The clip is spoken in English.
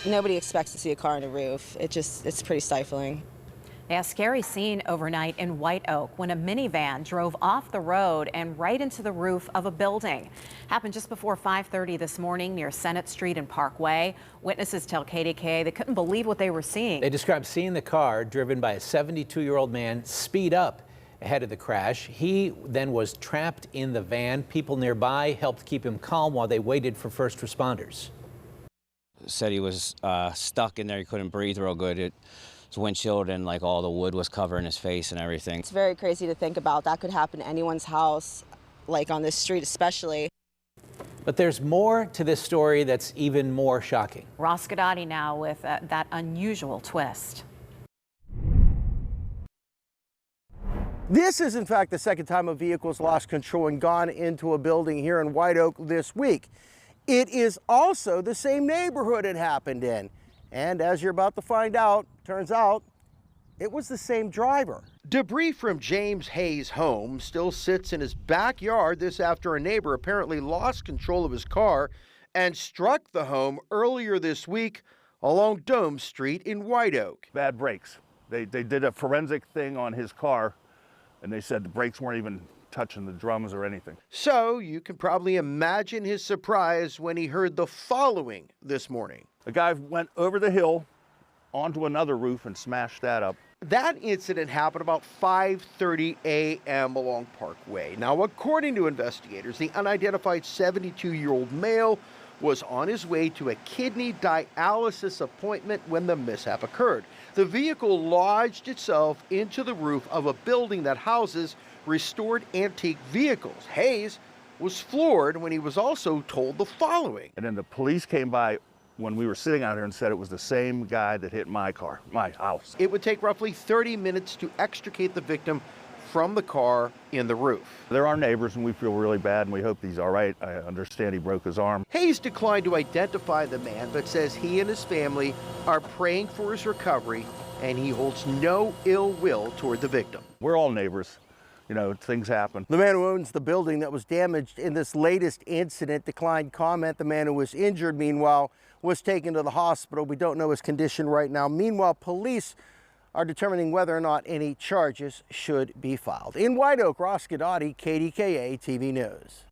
Nobody expects to see a car on a roof. It's pretty stifling. A scary scene overnight in White Oak when a minivan drove off the road and right into the roof of a building. Happened just before 5:30 this morning near Senate Street and Parkway. Witnesses tell KDKA they couldn't believe what they were seeing. They described seeing the car driven by a 72-year-old man speed up ahead of the crash. He then was trapped in the van. People nearby helped keep him calm while they waited for first responders. Said he was stuck in there. He couldn't breathe real good. His windshield and like all the wood was covering his face and everything. It's very crazy to think about. That could happen to anyone's house, like on this street especially. But there's more to this story that's even more shocking. Ross Guidotti now with that unusual twist. This is, in fact, the second time a vehicle's lost control and gone into a building here in White Oak this week. It is also the same neighborhood it happened in. And as you're about to find out, turns out it was the same driver. Debris from James Hayes' home still sits in his backyard. This after a neighbor apparently lost control of his car and struck the home earlier this week along Dome Street in White Oak. Bad brakes. They did a forensic thing on his car, and they said the brakes weren't even touching the drums or anything. So you can probably imagine his surprise when he heard the following this morning. The guy went over the hill onto another roof and smashed that up. That incident happened about 5:30 a.m. along Parkway. Now, according to investigators, the unidentified 72-year-old male was on his way to a kidney dialysis appointment when the mishap occurred. The vehicle lodged itself into the roof of a building that houses restored antique vehicles. Hayes was floored when he was also told the following. And then the police came by when we were sitting out here and said it was the same guy that hit my car, my house. It would take roughly 30 minutes to extricate the victim from the car in the roof. They're our neighbors and we feel really bad and we hope he's all right. I understand he broke his arm. Hayes declined to identify the man, but says he and his family are praying for his recovery and he holds no ill will toward the victim. We're all neighbors. You know, things happen. The man who owns the building that was damaged in this latest incident declined comment. The man who was injured, meanwhile, was taken to the hospital. We don't know his condition right now. Meanwhile, police are determining whether or not any charges should be filed. In White Oak, Ross Guidotti, KDKA-TV News.